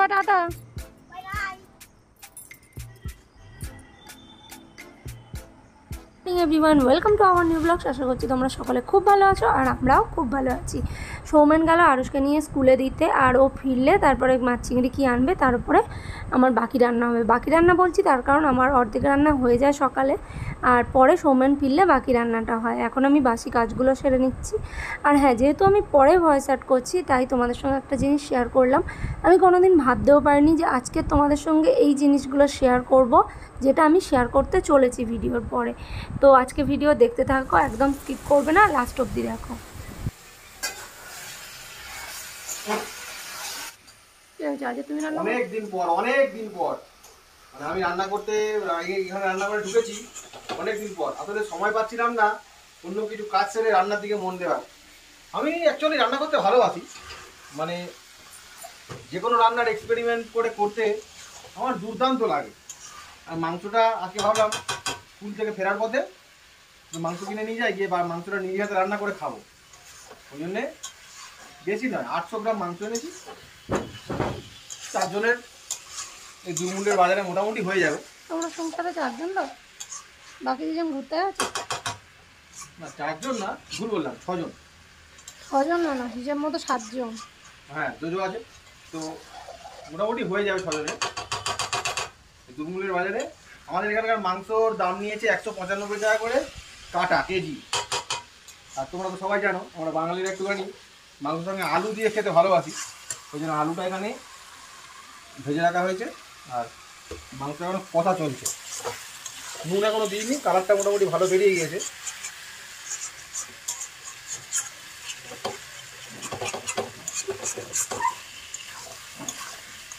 বাবা টাটা। Everyone, welcome to our new blog. আশা করছি তোমরা সকলে খুব ভালো আছো আর আমরাও খুব ভালো আছি। সৌমেন গেল আরুষকে নিয়ে স্কুলে দিতে, আর ও ফিরলে তারপরে মাছ চিংড়ি কী আনবে, তার উপরে আমার বাকি রান্না হবে। বাকি রান্না বলছি তার কারণ আমার অর্ধেক রান্না হয়ে যায় সকালে, আর পরে সৌমেন ফিরলে বাকি রান্নাটা হয়। এখন আমি বাসি কাজগুলো সেরে নিচ্ছি। আর হ্যাঁ, যেহেতু আমি পরে ভয়েস অ্যাড করছি তাই তোমাদের সঙ্গে একটা জিনিস শেয়ার করলাম। আমি কোনো দিন ভাবতেও পারিনি যে আজকে তোমাদের সঙ্গে এই জিনিসগুলো শেয়ার করব, যেটা আমি শেয়ার করতে চলেছি ভিডিওর পরে। তো আজকে ভিডিও দেখতে থাকো, একদম স্কিপ করবে না, লাস্ট অবধি দেখো। তুমি অনেক দিন পর মানে আমি রান্না করতে এখানে রান্না করে ঢুকেছি অনেকদিন পর। আসলে সময় পাচ্ছিলাম না অন্য কিছু কাজ সেরে রান্নার দিকে মন দেওয়ার। আমি অ্যাকচুয়ালি রান্না করতে ভালোবাসি, মানে যে কোনো রান্নার এক্সপেরিমেন্ট করে করতে আমার দুর্দান্ত লাগে। আর মাংসটা আজকে ভাবলাম স্কুল থেকে ফেরার পথে মাংস কিনে নিয়ে যাই, গিয়ে বা মাংসটা নিজে হাতে রান্না করে খাবো। ওই জন্যে বেশি নয়, 800 গ্রাম মাংস এনেছি। 4 জনের এই দুমুলের বাজারে মোটামুটি হয়ে যাবে। তোমরা সংসারে 4 জন তো, বাকি দুজন ঘুরতে আছে না, 4 জন না, ভুল বললাম, 6 জন। 6 জন না, হিসাব মতো 7 জন। হ্যাঁ, দুজন আছে, তো মোটামুটি হয়ে যাবে 6 জনের। দুমুলের বাজারে আমাদের এখানকার মাংসর দাম নিয়েছে 195 টাকা করে কাটা কেজি। আর তোমরা তো সবাই জানো আমরা বাঙালিরা একটুখানি মাংসের সঙ্গে আলু দিয়ে খেতে ভালোবাসি, ওই জন্য আলুটা এখানে ভেজে রাখা হয়েছে। আর মাংস এখনো কষা চলছে, নুন এখনো দিইনি, কালারটা মোটামুটি ভালো বেরিয়ে গিয়েছে।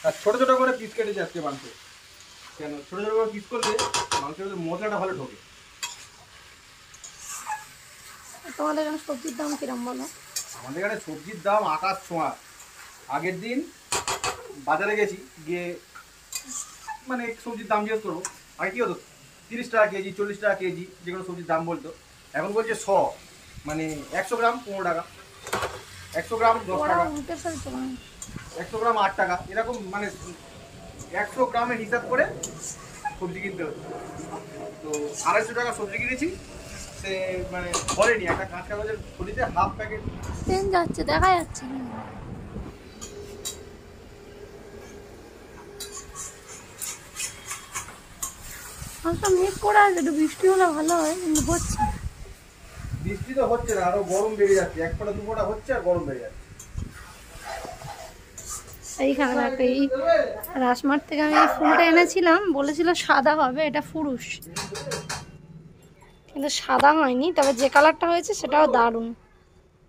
আর ছোটো ছোটো করে পিস কেটেছে আজকে মাংস। কেন ছোটো ছোটো করে পিস করলে মাংসের মশলাটা ভালো ঢোকে। তোমাদের এখানে সবজির দাম কিরম বলো? আমাদের এখানে সবজির দাম আকাশ ছোঁয়া। আগের দিন বাজারে গেছি, গিয়ে মানে সবজির দাম জিজ্ঞেস করবো। আগে কী হতো 30 টাকা কেজি, 40 টাকা কেজি যে কোনো সবজির দাম বলতো। এখন বলছে 100, মানে 100 গ্রাম 15 টাকা, 100 গ্রাম 10 টাকা, 100 গ্রাম 8 টাকা, এরকম মানে 100 গ্রামের হিসাব করে সবজি কিনতে হচ্ছে। তো 250 টাকা সবজি কিনেছি, সে মানে ভরেনি। একটা কাঁচ কাগজের থলিতে হাফ প্যাকেট ট্রেন যাচ্ছে, দেখা যাচ্ছে না। মেঘ করে আছে, একটু বৃষ্টি হলে ভালো হয়, কিন্তু হচ্ছে বৃষ্টি তো হচ্ছে না, আরো গরম বেড়ে যাচ্ছে। 1 ফোঁটা 2 ফোঁটা হচ্ছে আর গরম বেড়ে যাচ্ছে। এইখানে একটা এই রাসমার্ট থেকে আমি এই ফুলটা এনেছিলাম, বলেছিল সাদা হবে, এটা ফুরুষ, কিন্তু সাদা হয়নি। তবে যে কালারটা হয়েছে সেটাও দারুণ,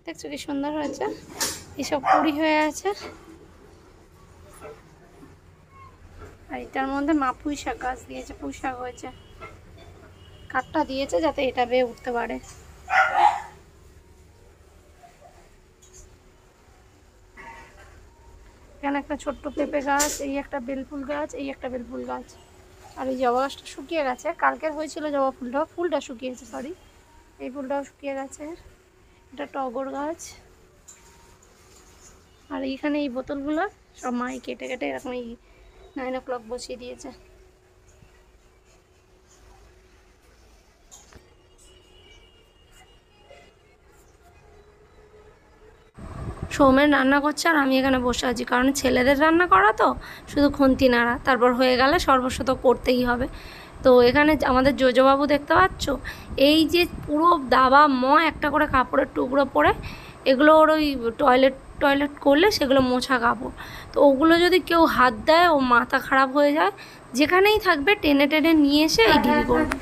দেখছো কি সুন্দর হয়েছে। এইসব কুড়ি হয়ে আছে। আর এটার মধ্যে মা পুঁই শাক গাছ দিয়েছে, পুঁই শাক হয়েছে, কাঠটা দিয়েছে যাতে এটা বেয়ে উঠতে পারে। এখানে একটা ছোট্ট পেঁপে গাছ, এই একটা বেলফুল গাছ, এই একটা বেলফুল গাছ, আর এই জবা গাছটা শুকিয়ে গেছে। কালকের হয়েছিল জবা ফুলটা শুকিয়েছে, সরি, এই ফুলটাও শুকিয়ে গেছে। এটা টগর গাছ। আর এইখানে এই বোতলগুলো সব মাই কেটে কেটে এরকম এই 9 o'clock বসিয়ে দিয়েছে। সৌমেন রান্না করছে আর আমি এখানে বসে আছি, কারণ ছেলেদের রান্না করা তো শুধু খুন্তি নাড়া, তারপর হয়ে গেলে সর্বস্ব তো করতেই হবে। তো এখানে আমাদের জোজবাবু দেখতে পাচ্ছ, এই যে পুরো দাবা একটা করে কাপড়ের টুকরো পরে, এগুলো ওর ওই টয়লেট করলে সেগুলো মোছা কাপড়, তো ওগুলো যদি কেউ হাত দেয় ও মাথা খারাপ হয়ে যায়। যেখানেই থাকবে টেনে টেনে নিয়ে এসে এই ডিল করবে।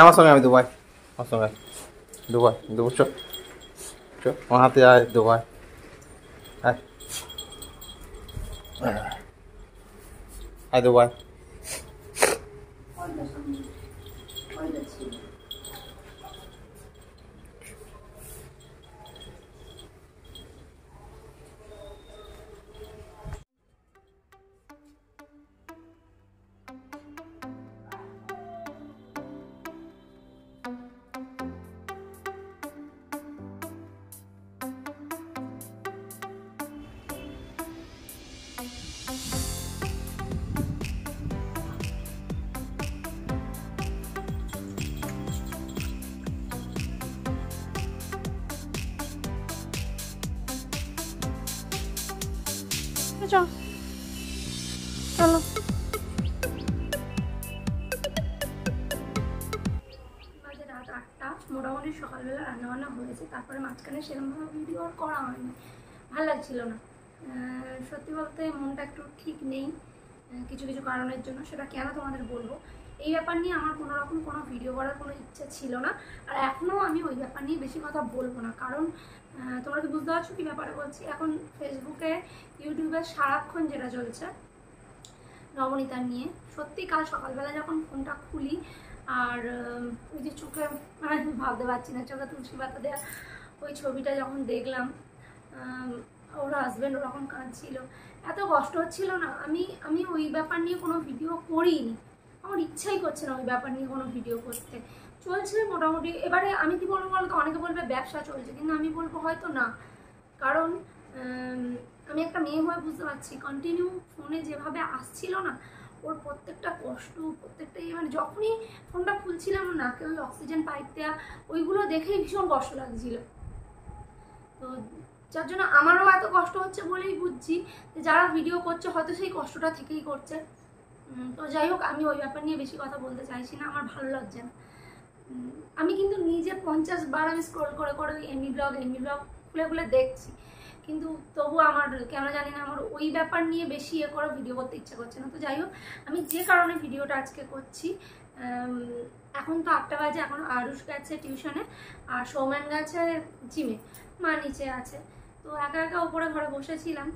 আমার সঙ্গে আমি দুবাই, আমার সঙ্গে দুবাই চ চ, আমার হাতে আয় দুবাই, আয় আয় দুবাই। চলো। বাজে রাত 8টা, মোটামুটি সকালবেলা রান্নাবান্না হয়েছে, তারপরে মাঝখানে সেরকমভাবে ভিডিও আর করা হয়নি, ভালো লাগছিল না। সত্যি বলতে মনটা একটু ঠিক নেই কিছু কিছু কারণের জন্য, সেটা কেন তোমাদের বলবো। এই ব্যাপার নিয়ে আমার কোনো রকম কোনো ভিডিও করার কোনো ইচ্ছা ছিল না, আর এখনও আমি ওই ব্যাপার নিয়ে বেশি কথা বলবো না, কারণ তোমরা তো বুঝতে পারছো কী ব্যাপারে বলছি। এখন ফেসবুকে ইউটিউবে সারাক্ষণ যেটা চলছে নবনীতার নিয়ে, সত্যি কাল সকালবেলা যখন ফোনটা খুলি আর ওই যে চোখে মানে ভাবতে পারছি না, চোখে তুলসী পাতা দেওয়া ওই ছবিটা যখন দেখলাম, ওর হাজব্যান্ড ওরকম কাঁদছিল, এত কষ্ট হচ্ছিল না। আমি ওই ব্যাপার নিয়ে কোনো ভিডিও করিনি, আমার ইচ্ছাই করছে না ওই ব্যাপার নিয়ে কোনো ভিডিও করতে। চলছে মোটামুটি। এবারে আমি কি বলবো বলতো, অনেকে বলবে ব্যবসা চলছে, কিন্তু আমি বলবো হয়তো না, কারণ আমি একটা মেয়ে হয়ে বুঝতে পারছি কন্টিনিউ ফোনে যেভাবে আসছিল না, ওর প্রত্যেকটা কষ্ট, প্রত্যেকটা মানে যখনই ফোনটা খুলছিলাম না, কেউ অক্সিজেন পাইপ দেওয়া, ওইগুলো দেখেই ভীষণ কষ্ট লাগছিল। তো যার জন্য আমারও এত কষ্ট হচ্ছে বলেই বুঝছি যে যারা ভিডিও করছে হয়তো সেই কষ্টটা থেকেই করছে। তো যাই হোক, আমি ওই ব্যাপার নিয়ে বেশি কথা বলতে চাইছি না, আমার ভালো লাগছে না। আমি কিন্তু নিজে 50 বার আমি স্ক্রল করে করে এমনি ব্লগ খুলে খুলে দেখছি, কিন্তু তবু আমার কেন জানি না আমার ওই ব্যাপার নিয়ে বেশি করে ভিডিও করতে ইচ্ছা করছে না। তো যাই হোক, আমি যে কারণে ভিডিওটা আজকে করছি, এখন তো 8টা বাজে, এখন আরুষ গেছে টিউশনে আর সৌমেন গেছে জিমে, মা নিচে আছে। তো একা একা ওপরে ঘরে বসেছিলাম,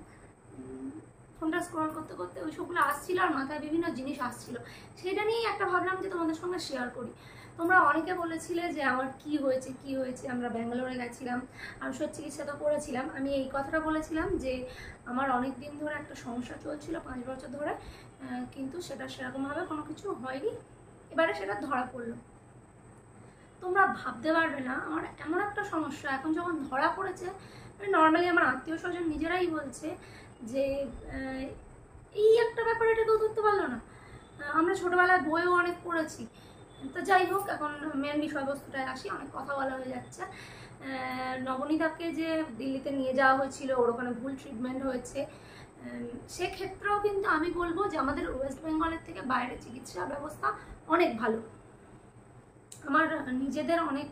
ফোনটা স্ক্রল করতে করতে ওই সবগুলো আসছিল আর মাথায় বিভিন্ন জিনিস আসছিল, সেটা নিয়েই একটা ভাবলাম যে তোমাদের সঙ্গে শেয়ার করি। তোমরা অনেকে বলেছিলে যে আমার কি হয়েছে, আমরা ব্যাঙ্গালোরে গেছিলাম, আরুষের চিকিৎসা তো করেছিলাম। আমি এই কথাটা বলেছিলাম যে আমার অনেক দিন ধরে একটা সমস্যা চলছিল, 5 বছর ধরে, কিন্তু সেটা সেরকমভাবে কোনো কিছু হয়নি, এবারে সেটা ধরা পড়লো। তোমরা ভাবতে পারবে না আমার এমন একটা সমস্যা এখন যখন ধরা পড়েছে, নর্মালি আমার আত্মীয় স্বজন নিজেরাই বলছে যে এই একটা ব্যাপার, এটা কেউ ধরতে পারলো না। আমরা ছোটোবেলায় বইও অনেক পড়েছি। তো যাই হোক, এখন মেন বিষয়বস্তুটায় আসি, অনেক কথা বলা হয়ে যাচ্ছে। নবনীতাকে যে দিল্লিতে নিয়ে যাওয়া হয়েছিল, ওর ওখানে ভুল ট্রিটমেন্ট হয়েছে, সেক্ষেত্রেও কিন্তু আমি বলবো যে আমাদের ওয়েস্ট বেঙ্গলের থেকে বাইরে চিকিৎসা ব্যবস্থা অনেক ভালো। আমার নিজেদের অনেক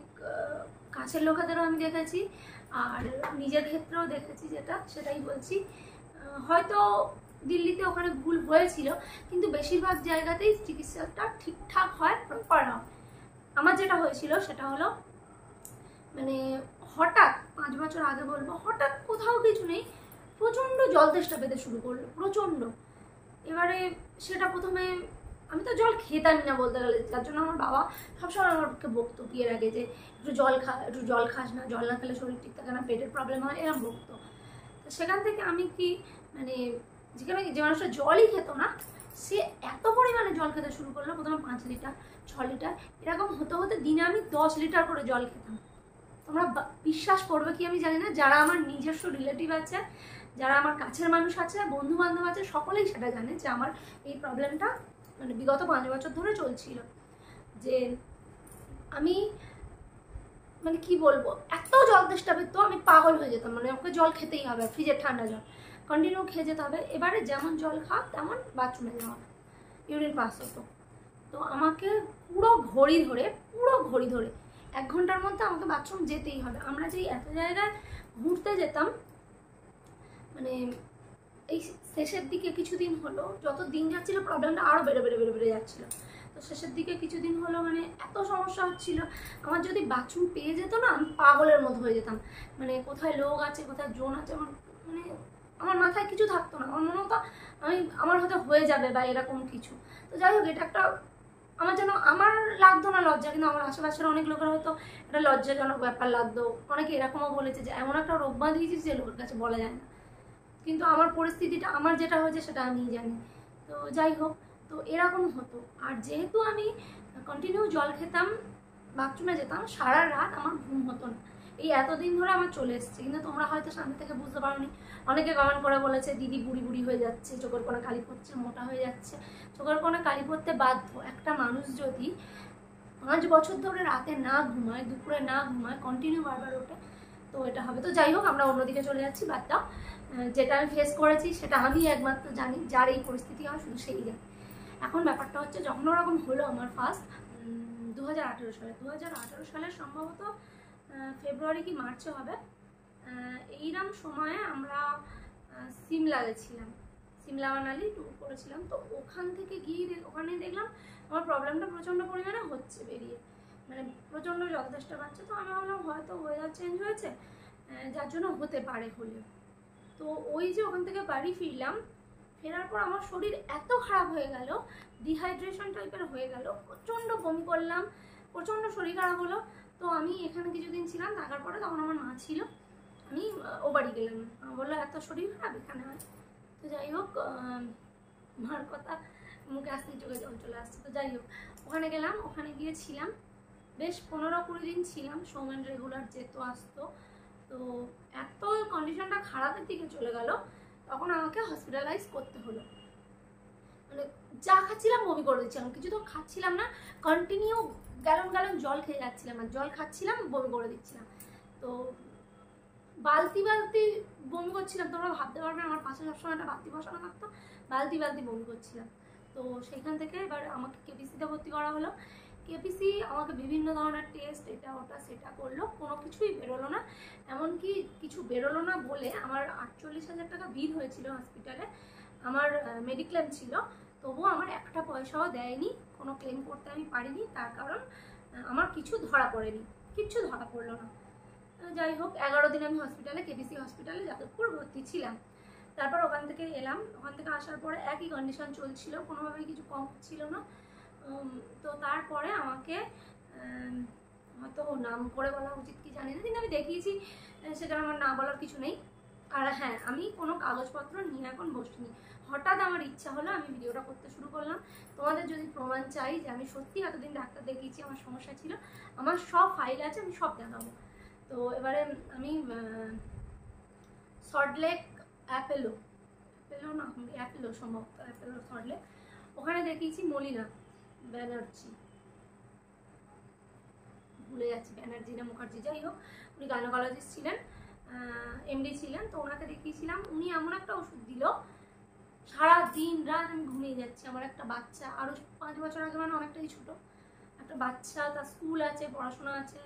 কাছের লোকেদেরও আমি দেখেছি, আর নিজের ক্ষেত্রেও দেখেছি, সেটাই বলছি। হয়তো দিল্লিতে ওখানে ভুল হয়েছিল, কিন্তু বেশিরভাগ জায়গাতেই চিকিৎসাটা ঠিকঠাক হয়, প্রপার হয়। আমার যেটা হয়েছিল সেটা হলো মানে হঠাৎ 5 বছর আগে বলবো, হঠাৎ কোথাও কিছু নেই, প্রচণ্ড জল তেষ্টা পেতে শুরু করলো, প্রচণ্ড। এবারে সেটা প্রথমে আমি তো জল খেতামই না বলতে গেলে, যার জন্য আমার বাবা সবসময় আমাকে বকতো বিয়ের আগে যে একটু জল খাস না, জল না খেলে শরীর ঠিক থাকে না, পেটের প্রবলেম হয়, এরকম বকতো। তো সেখান থেকে আমি কি মানে যে মানুষটা জলই খেত না, সে এত পরিমাণে জল খেতে শুরু করলো, প্রথমে 5 লিটার 6 লিটার, এরকম হতে হতে দিনে আমি 10 লিটার করে জল খেতাম। তোমরা বিশ্বাস করবে কি আমি জানি না, যারা আমার নিজস্ব রিলেটিভ আছে, যারা আমার কাছের মানুষ আছে, বন্ধু বান্ধব আছে, সকলেই সেটা জানে যে আমার এই প্রবলেমটা মানে বিগত 5 বছর ধরে চলছিল। যে আমি মানে কি বলবো, এত জল তেষ্টা পেতো, আমি পাগল হয়ে যেতাম, মানে ওকে জল খেতেই হবে, ফ্রিজের ঠান্ডা জল কন্টিনিউ খেয়ে যেতে হবে। এবারে যেমন জল খা তেমন বাথরুমে যাওয়া, ইউরিন পাস হতো। তো আমাকে পুরো ঘড়ি ধরে 1 ঘন্টার মধ্যে আমাকে বাথরুম যেতেই হবে। আমরা যেই এত জায়গায় ঘুরতে যেতাম, মানে এই শেষের দিকে কিছুদিন হলো, যত দিন যাচ্ছিল প্রবলেমটা আরও বেড়ে যাচ্ছিলো। তো শেষের দিকে কিছুদিন হলো মানে এত সমস্যা হচ্ছিল, আমার যদি বাথরুম পেয়ে যেত না, আমি পাগলের মতো হয়ে যেতাম। মানে কোথায় লোক আছে, কোথায় জোন আছে, মানে আমার মাথায় কিছু থাকতো না, আমার মনে হতো আমার হয়তো হয়ে যাবে বা এরকম কিছু। তো যাই হোক, এটা একটা আমার লাগতো না লজ্জা, কিন্তু আমার আশেপাশের অনেক লোকের হয়তো একটা লজ্জাজনক ব্যাপার লাগতো। অনেকে এরকমও বলেছে যে এমন একটা রোগ বাঁধিয়েছিস যে লোকের কাছে বলা যায় না। কিন্তু আমার পরিস্থিতিটা, আমার যেটা হয়েছে সেটা আমিই জানি। তো যাই হোক, তো এরকম হতো। আর যেহেতু আমি কন্টিনিউ জল খেতাম, বাথরুমে যেতাম, সারা রাত আমার ঘুম হতো না। এই এতদিন ধরে আমার চলে এসছে, কিন্তু তোমরা হয়তো সামনে থেকে বুঝতে পারোনি। অনেকে কমেন্ট করে বলেছে দিদি বুড়ি হয়ে যাচ্ছে, চোখের কোণে কালি পড়ছে, মোটা হয়ে যাচ্ছে। চোখের কোণে কালি পড়তে বাধ্য। একটা মানুষ যদি 5 বছর ধরে রাতে না ঘুমায়, দুপুরে না ঘুমায়, কন্টিনিউ বারবার ওঠে, তো তো এটা হবে। তো যাই হোক, আমরা অন্যদিকে চলে যাচ্ছি, বাদ দাও। যেটা আমি ফেস করেছি সেটা আমি একমাত্র জানি, যার এই পরিস্থিতি হয় শুধু সেই জানি। এখন ব্যাপারটা হচ্ছে, যখন ওরকম হলো আমার ফার্স্ট 2018 সালের সম্ভবত ফেব্রুয়ারি কি মার্চে হবে, এইরকম সময়ে আমরা সিমলা গেছিলাম, সিমলা মানালি ট্যুর করেছিলাম। তো ওখান থেকে গিয়ে ওখানে দেখলাম আমার প্রবলেমটা প্রচণ্ড পরিমাণে হচ্ছে বেরিয়ে, মানে প্রচণ্ড জলদেশটা পাচ্ছে। তো আমি ভাবলাম হয়তো ওয়েদার চেঞ্জ হয়েছে, যার জন্য হতে পারে হলেও। তো ওই যে ওখান থেকে বাড়ি ফিরলাম, ফেরার পর আমার শরীর এত খারাপ হয়ে গেল, ডিহাইড্রেশন টাইপের হয়ে গেল, প্রচণ্ড বমি করলাম, প্রচণ্ড শরীর খারাপ হলো। তো আমি এখানে কিছুদিন ছিলাম, থাকার পরে তখন আমার মা ছিল, আমি ও বাড়ি গেলাম, বললো এত শরীর খারাপ এখানে হয়। তো যাই হোক, মার কথা মুখে আসতেই চোখে জল চলে আসছে। তো যাই হোক, ওখানে গেলাম, ওখানে গিয়েছিলাম বেশ 15-20 দিন ছিলাম। সৌমেন রেগুলার যেত আসতো। তো এত কন্ডিশনটা খারাপের দিকে চলে গেল, তখন আমাকে হসপিটালাইজ করতে হলো। মানে যা খাচ্ছিলাম বমি করে দিচ্ছিলাম, কিছু তো খাচ্ছিলাম না, কন্টিনিউ গ্যালন গ্যালন জল খেয়ে যাচ্ছিলাম, আর জল খাচ্ছিলাম বমি করে দিচ্ছিলাম। তো বালতি বালতি বমি করছিলাম, তোমরা ভাবতে পারবে আমার পাশে সবসময় একটা বালতি বসানো থাকতো, বালতি বালতি বমি করছিলাম। তো সেখান থেকে এবার আমাকে কেপিসিতে ভর্তি করা হলো। কেপিসি আমাকে বিভিন্ন ধরনের টেস্ট, এটা ওটা সেটা করলো, কোনো কিছুই বেরোলো না। এমনকি কিছু বেরোলো না বলে আমার 48,000 টাকা বিল হয়েছিল হসপিটালে। আমার মেডিক্লেম ছিল, তবুও আমার একটা পয়সাও দেয়নি, কোনো ক্লেম করতে আমি পারিনি, তার কারণ আমার কিছু ধরা পড়েনি, কিচ্ছু ধরা পড়লো না। যাই হোক, 11 দিন আমি হসপিটালে, কেপিসি হসপিটালে যাদবপুর ভর্তি ছিলাম। তারপর ওখান থেকে এলাম, ওখান থেকে আসার পরে একই কন্ডিশন চলছিল, কোনোভাবেই কিছু কম ছিল না। তো তারপরে আমাকে হয়তো নাম করে বলা উচিত কি জানি না, কিন্তু আমি দেখিয়েছি, সেটা আমার না বলার কিছু নেই। আর হ্যাঁ, আমি কোনো কাগজপত্র নিয়ে এখন বসিনি, হঠাৎ আমার ইচ্ছা হলো, আমি ভিডিওটা করতে শুরু করলাম। তোমাদের যদি প্রমাণ চাই যে আমি সত্যি এতদিন ডাক্তার দেখিয়েছি, আমার সমস্যা ছিল, আমার সব ফাইল আছে, আমি সব দেখাবো। তো এবারে আমি সল্টলেক অ্যাপেলো সম্ভবত অ্যাপেলো সল্টলেক, ওখানে দেখিয়েছি মলিনা ব্যানার্জি, ভুলে যাচ্ছি ব্যানার্জি না মুখার্জি, যাই হোক, উনি গাইনোকোলজিস্ট ছিলেন, এমডি ছিলেন। তো ওনাকে দেখিয়েছিলাম, উনি এমন একটা ওষুধ দিল, সারা দিন রাত আমি ঘুমিয়ে যাচ্ছি। আমার একটা বাচ্চা, আরও 5 বছর আগে, মানে অনেকটাই ছোটো একটা বাচ্চা, তার স্কুল আছে, পড়াশোনা আছে,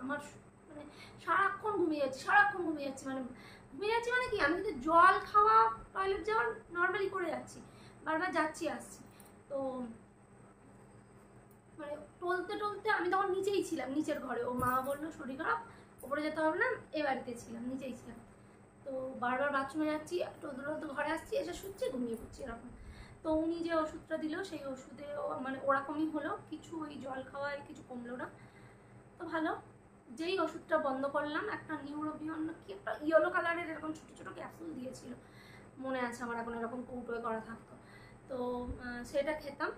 আমার মানে সারাক্ষণ ঘুমিয়ে যাচ্ছি, মানে ঘুমিয়ে যাচ্ছি মানে কি, আমি কিন্তু জল খাওয়া, টয়লেট যাওয়া নর্মালি করে যাচ্ছি, বারবার যাচ্ছি আসছি। তো মানে টলতে টলতে আমি তখন নিচেই ছিলাম, নিচের ঘরে। ও মা বললো শরীর খারাপ, ওপরে যেতে হবে না, এ বাড়িতে ছিলাম, নিচেই ছিলাম। তো বারবার বাথরুমে যাচ্ছি, টলতে টলতে ঘরে আসছি, এসে শুচ্ছি, ঘুমিয়ে পড়ছি এরকম। তো উনি যে ওষুধটা দিল, সেই ওষুধে মানে ওরকমই হলো, কিছু ওই জল খাওয়ায় কিছু কমলো না। তো ভালো, যেই ওষুধটা বন্ধ করলাম, একটা নিউরোবিয়ন কি একটা ইয়েলো কালারের এরকম ছোটো ছোটো ক্যাপসুল দিয়েছিল, মনে আছে আমার, এখন এরকম কৌটোয় করা থাকতো। তো সেটা খেতাম,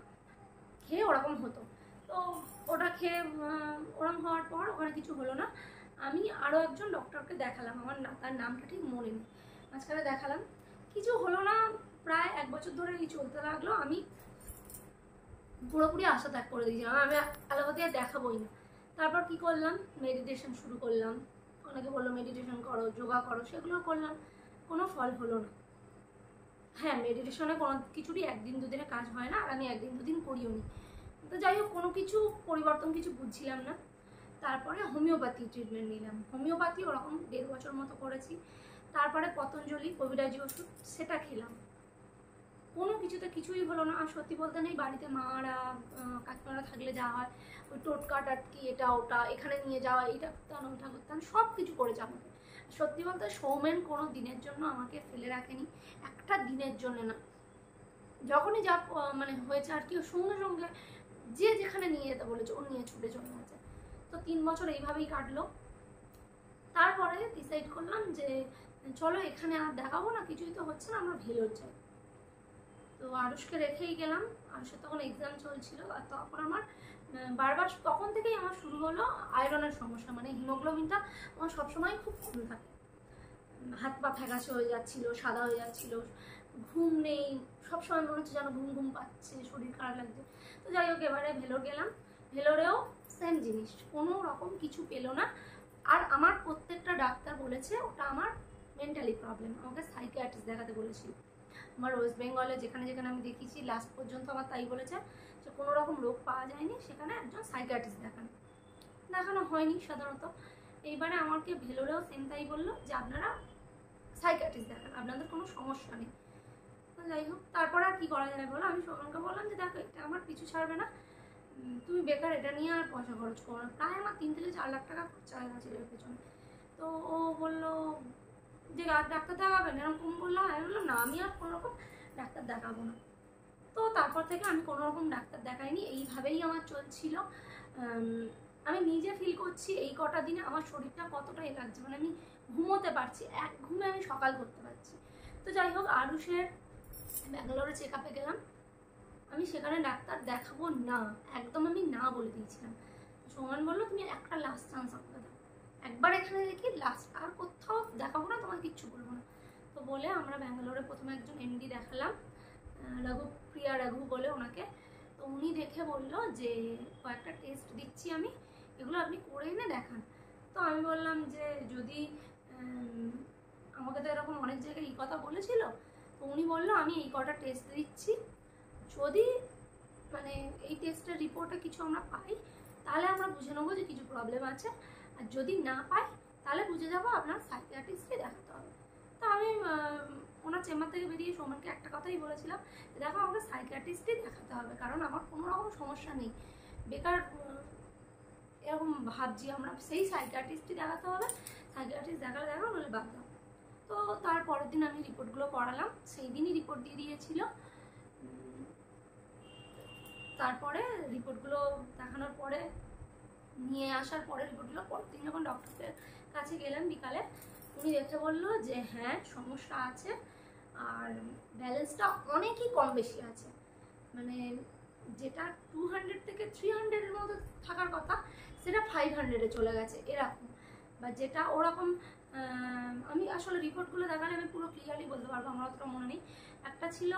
খেয়ে ওরকম হতো। তো ওটা খেয়ে ওরকম হওয়ার পর ওখানে কিছু হলো না। আমি আরও একজন ডক্টরকে দেখালাম, আমার তার নামটা ঠিক মনে নেই, মাঝখানে দেখালাম, কিছু হলো না। প্রায় 1 বছর ধরে এই চলতে লাগলো। আমি পুরোপুরি আশা ত্যাগ করে দিয়েছিলাম, আমি অ্যালোপ্যাথি আর দেখাবোই না। তারপর কি করলাম, মেডিটেশন শুরু করলাম। অনেকে বললো মেডিটেশন করো, যোগা করো, সেগুলো করলাম, কোনো ফল হলো না। হ্যাঁ, মেডিটেশনে কোনো কিছুরই 1-2 দিনে কাজ হয় না, আর আমি 1-2 দিন করিও নি। তো যাই হোক, কোনো কিছু পরিবর্তন কিছু বুঝছিলাম না। তারপরে হোমিওপ্যাথি ট্রিটমেন্ট নিলাম, হোমিওপ্যাথি ওরকম 1.5 বছর মতো করেছি। তারপরে পতঞ্জলি কবিরাজি ওষুধ, সেটা খেলাম, কোনো কিছুতে কিছুই হলো না। আর সত্যি বলতে নেই, বাড়িতে মারা কাকিমারা থাকলে যা হয়, ওই টোটকা টাটকি, এটা ওটা এখানে নিয়ে যাওয়া, এইটা করতাম ওটা করতাম, সব কিছু করেছে আমাকে। সত্যি বলতে সৌমেন কোনো দিনের জন্য আমাকে ফেলে রাখেনি, একটা দিনের জন্য না। যখনই যা মানে হয়েছে আর কি, ওর সঙ্গে সঙ্গে যে যেখানে নিয়ে যেতে বলেছে ও নিয়ে ছুটে চলে গেছে। তো 3 বছর এইভাবেই কাটলো। তারপরে ডিসাইড করলাম যে চলো এখানে আর দেখাবো না, কিছুই তো হচ্ছে না, আমরা ভেলোর যাই। তো আরুষকে রেখেই গেলাম, আরুষের তখন এক্সাম চলছিল। আর তখন আমার বারবার, তখন থেকেই আমার শুরু হলো আয়রনের সমস্যা, মানে হিমোগ্লোবিনটা আমার সবসময় খুব কম থাকে, হাত পা ফ্যাকাশে হয়ে যাচ্ছিল, সাদা হয়ে যাচ্ছিল, ঘুম নেই, সবসময় মনে হচ্ছে যেন ঘুম ঘুম পাচ্ছে, শরীর খারাপ লাগছে। তো যাই হোক, এবারে ভেলোর গেলাম, ভেলোরেও সেম জিনিস, কোনো রকম কিছু পেলো না। আর আমার প্রত্যেকটা ডাক্তার বলেছে ওটা আমার মেন্টালি প্রবলেম, আমাকে সাইকিয়াট্রিস্ট দেখাতে বলেছিল। আমার ওয়েস্ট বেঙ্গলে যেখানে যেখানে আমি দেখিয়েছি লাস্ট পর্যন্ত আমার তাই বলেছে যে কোনো রকম রোগ পাওয়া যায়নি, সেখানে একজন সাইকিয়াট্রিস্ট দেখানো হয়নি সাধারণত। এইবারে আমাকে ভেলোরেও সেম তাই বললো যে আপনারা সাইকিয়াট্রিস্ট দেখান, আপনাদের কোনো সমস্যা নেই। তো যাই হোক, তারপর আর কী করা যায় বলো। আমি সৌমেনকে বললাম যে দেখো এটা আমার পিছু ছাড়বে না, তুমি বেকার এটা নিয়ে আর পয়সা খরচ করো না। প্রায় আমার 3 থেকে 4 লাখ টাকা খরচা হয়ে গেছিলো এর পেছনে। তো ও বললো যে আর ডাক্তার দেখাবেন, এরকম বললাম। আমি বললাম না, আমি আর কোনো রকম ডাক্তার দেখাবো না। তো তারপর থেকে আমি কোনো রকম ডাক্তার দেখাইনি, এইভাবেই আমার চলছিল। আমি নিজে ফিল করছি এই কটা দিনে আমার শরীরটা কতটাই লাগছে, মানে আমি ঘুমোতে পারছি, এক ঘুমে আমি সকাল করতে পারছি। তো যাই হোক, আরুষের ব্যাঙ্গালোরে চেক আপে গেলাম। আমি সেখানে ডাক্তার দেখাবো না, একদম আমি না বলে দিয়েছিলাম। সৌমেন বললো তুমি একটা লাস্ট চান্স আমাকে দাও, একবার এখানে দেখি লাস্ট, আর কোথাও দেখাবো না, তোমার কিচ্ছু বলবো না। তো বলে আমরা ব্যাঙ্গালোরে প্রথমে একজন এমডি দেখালাম, প্রিয়া রাঘু বলে ওনাকে। তো উনি দেখে বললো যে কয়েকটা টেস্ট দিচ্ছি আমি, এগুলো আপনি করে এনে দেখান। তো আমি বললাম যে যদি আমাকে তো এরকম অনেক জায়গায় এই কথা বলেছিল। তো উনি বললো আমি এই কটা টেস্ট দিচ্ছি, যদি মানে এই টেস্টের রিপোর্টে কিছু আমরা পাই তাহলে আমরা বুঝে নেবো যে কিছু প্রবলেম আছে, আর যদি না পাই তাহলে বুঝে যাবো আপনার সাইকিয়াট্রিস্টকে দেখাতে হবে। তো আমি ওনার চেম্বার থেকে বেরিয়ে সৌমেনকে একটা কথাই বলেছিলাম, দেখো আমাকে সাইকিয়াট্রিস্টই দেখাতে হবে, কারণ আমার কোনো রকম সমস্যা নেই। বেকার এরকম ভাবছি আমরা, সেই সাইকিয়াট্রিস্টই দেখাতে হবে, সাইকিয়াট্রিস্ট দেখালে দেখো, নইলে বাদ দাও। তো তার পরের দিন আমি রিপোর্টগুলো করালাম, সেই দিনই রিপোর্ট দিয়ে দিয়েছিল। তারপরে রিপোর্টগুলো দেখানোর পরে, নিয়ে আসার পরে রিপোর্টগুলো পরের দিন যখন ডক্টরের কাছে গেলাম বিকালে, উনি দেখে বললো যে হ্যাঁ সমস্যা আছে, আর ব্যালেন্সটা অনেকই কম বেশি আছে, মানে যেটা 200 থেকে 300-এর মধ্যে থাকার কথা সেটা 500-এ চলে গেছে এরকম। বা যেটা ওরকম, আমি আসলে রিপোর্টগুলো দেখালে আমি পুরো ক্লিয়ারলি বলতে পারবো, আমার অতটা মনে নেই। একটা ছিল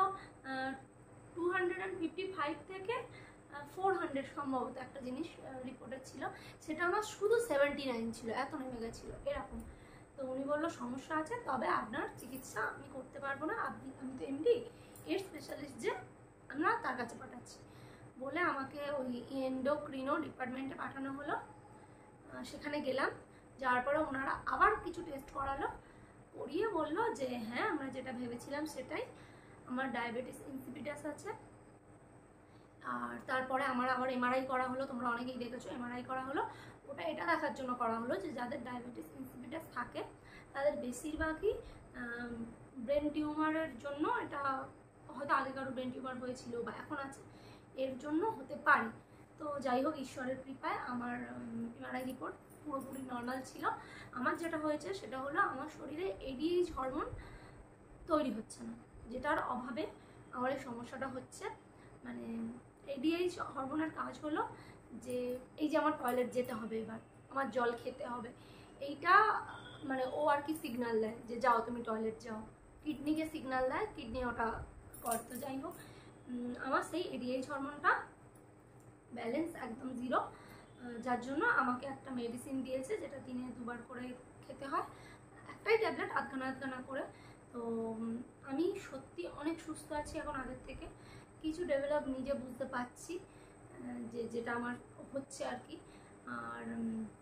255 থেকে 400 সম্ভবত একটা জিনিস রিপোর্টে ছিল, সেটা আমার শুধু 79 ছিল, এত নেমে গেছিলো এরকম। তো উনি বললো সমস্যা আছে, তবে আপনার চিকিৎসা আমি করতে পারবো না, আমি তো এমডি, এর স্পেশালিস্ট যে আমরা তার কাছে পাঠাচ্ছি বলে আমাকে ওই এন্ডোক্রিনো ডিপার্টমেন্টে পাঠানো হলো। সেখানে গেলাম, যাওয়ার পরে ওনারা আবার কিছু টেস্ট করালো, করিয়ে বললো যে হ্যাঁ আমরা যেটা ভেবেছিলাম সেটাই, আমার ডায়াবেটিস ইনসিপিটাস আছে। আর তারপরে আমার আবার এমআরআই করা হলো, তোমরা অনেকেই দেখেছো এমআরআই করা হলো। ওটা এটা দেখার জন্য করা হলো যে যাদের ডায়াবেটিস ইনসিপিটাস থাকে তাদের বেশিরভাগই ব্রেন টিউমারের জন্য, এটা হয়তো আগে কারো ব্রেন টিউমার হয়েছিল বা এখন আছে, এর জন্য হতে পারে। তো যাই হোক, ঈশ্বরের কৃপায় আমার এমআরআই রিপোর্ট পুরোপুরি নর্মাল ছিল। আমার যেটা হয়েছে সেটা হলো আমার শরীরে এডিএইচ হরমোন তৈরি হচ্ছে না, যেটার অভাবে আমার এই সমস্যাটা হচ্ছে। মানে এডিএইচ হরমোনের কাজ হলো যে এই যে আমার টয়লেট যেতে হবে, এবার আমার জল খেতে হবে, এইটা মানে ও আর কি সিগন্যাল দেয় যে যাও তুমি টয়লেট যাও, কিডনিকে সিগন্যাল দেয়, কিডনি ওটা করতে। যাই হোক, আমার সেই এডিএইচ হরমোনটা ব্যালেন্স একদম 0, যার জন্য আমাকে একটা মেডিসিন দিয়েছে, যেটা দিনে 2বার করে খেতে হয়, একটাই ট্যাবলেট আধখানা করে। তো আমি সত্যি অনেক সুস্থ আছি এখন আগের থেকে, কিছু ডেভেলপ নিজে বুঝতে পারছি যে যেটা আমার হচ্ছে আর কি। আর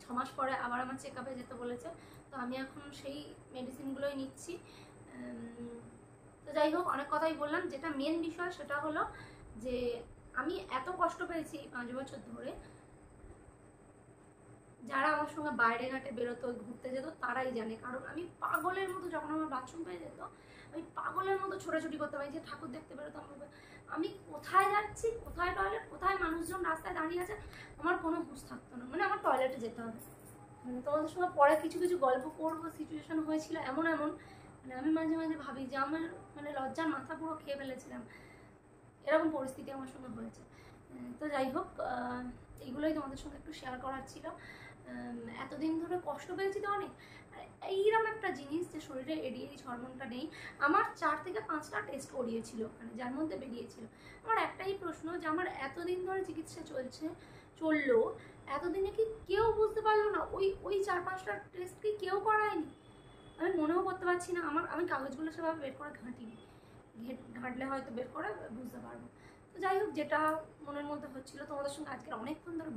6 মাস পরে আবার আমার চেক আপে যেতে বলেছে, তো আমি এখন সেই মেডিসিনগুলোই নিচ্ছি। তো যাই হোক, অনেক কথাই বললাম, যেটা মেন বিষয় সেটা হলো যে আমি এত কষ্ট পেয়েছি 5 বছর ধরে। যারা আমার সঙ্গে বাইরে ঘাটে বেরোতো, ঘুরতে যেত, তারাই জানে, কারণ আমি পাগলের মতো, যখন আমার বাথরুম পেয়ে যেত আমি পাগলের মতো ছোটাছুটি করতাম, এই যে ঠাকুর দেখতে বেরোতাম, আমি কোথায় যাচ্ছি, কোথায় টয়লেট, কোথায় মানুষজন রাস্তায় দাঁড়িয়ে আছে, আমার কোনো হুঁশ থাকতো না, মানে আমার টয়লেটে যেতে হবে। মানে তোমাদের সঙ্গে পরে কিছু কিছু গল্প করবো, সিচুয়েশন হয়েছিল এমন এমন, মানে আমি মাঝে মাঝে ভাবি যে আমার মানে লজ্জার মাথা পুরো খেয়ে ফেলেছিলাম, এরকম পরিস্থিতি আমার সঙ্গে হয়েছে। তো যাই হোক, এইগুলোই তোমাদের সঙ্গে একটু শেয়ার করার ছিল। এতদিন ধরে কষ্ট পেয়েছি তো অনেক, এইরকম একটা জিনিস যে শরীরে এডিএইচ হরমোনটা নেই। আমার 4 থেকে 5টা টেস্ট করিয়েছিল, মানে যার মধ্যে বেরিয়েছিল। আমার একটাই প্রশ্ন যে আমার এতদিন ধরে চিকিৎসা চলছে, চললো, এতদিনে কি কেউ বুঝতে পারলো না? ওই ওই 4-5টা টেস্ট কি কেউ করায়নি? আমি মনেও করতে পারছি না। আমি কাগজগুলো সেভাবে বের করে ঘাঁটিনি, ঘাঁটলে হয়তো বের করে বুঝতে পারবো। তো যাই হোক, যেটা মনের মধ্যে হচ্ছিলো তোমাদের সঙ্গে আজকের অনেকক্ষণ ধরে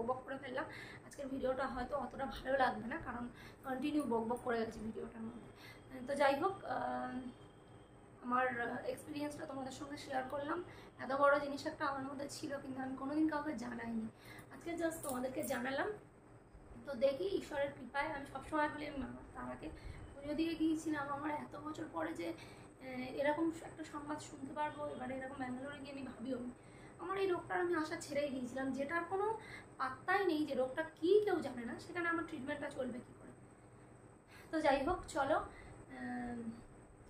বক করে ফেললাম। আজকের ভিডিওটা হয়তো অতটা ভালো লাগবে না, কারণ কন্টিনিউ বক করে গেছি ভিডিওটার মধ্যে। তো যাই হোক, আমার এক্সপিরিয়েন্সটা তোমাদের সঙ্গে শেয়ার করলাম। এত বড় জিনিস একটা আমার মধ্যে ছিল, কিন্তু আমি কোনোদিন কাউকে জানাইনি। আজকে জাস্ট তোমাদেরকে জানালাম। তো দেখি ঈশ্বরের কৃপায়, আমি সবসময় বলি আমি তারাকে পুজো দিয়ে গিয়েছিলাম, আমার এত বছর পরে যে এরকম একটা সংবাদ শুনতে পারবো, এবারে এরকম ব্যাঙ্গালোরে গিয়ে আমি ভাবিও নি। আমার এই রোগটার আমি আশা ছেড়েই দিয়েছিলাম, যেটার কোনো পাত্তাই নেই, যে রোগটা কী কেউ জানে না, সেখানে আমার ট্রিটমেন্টটা চলবে কী করে। তো যাই হোক, চলো,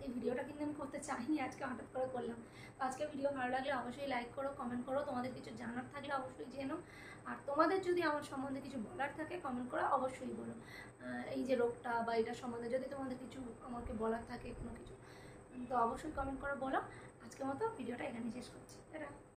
এই ভিডিওটা কিন্তু আমি করতে চাইনি, আজকে হঠাৎ করে করলাম। তো আজকে ভিডিও ভালো লাগলে অবশ্যই লাইক করো, কমেন্ট করো, তোমাদের কিছু জানার থাকলে অবশ্যই জেনো। আর তোমাদের যদি আমার সম্বন্ধে কিছু বলার থাকে কমেন্ট করে অবশ্যই বলো। এই যে রোগটা বা এটার সম্বন্ধে যদি তোমাদের কিছু আমাকে বলার থাকে কোনো কিছু, তো অবশ্যই কমেন্ট করে বলো। আজকের মতো ভিডিওটা এখানে শেষ করছি। এটা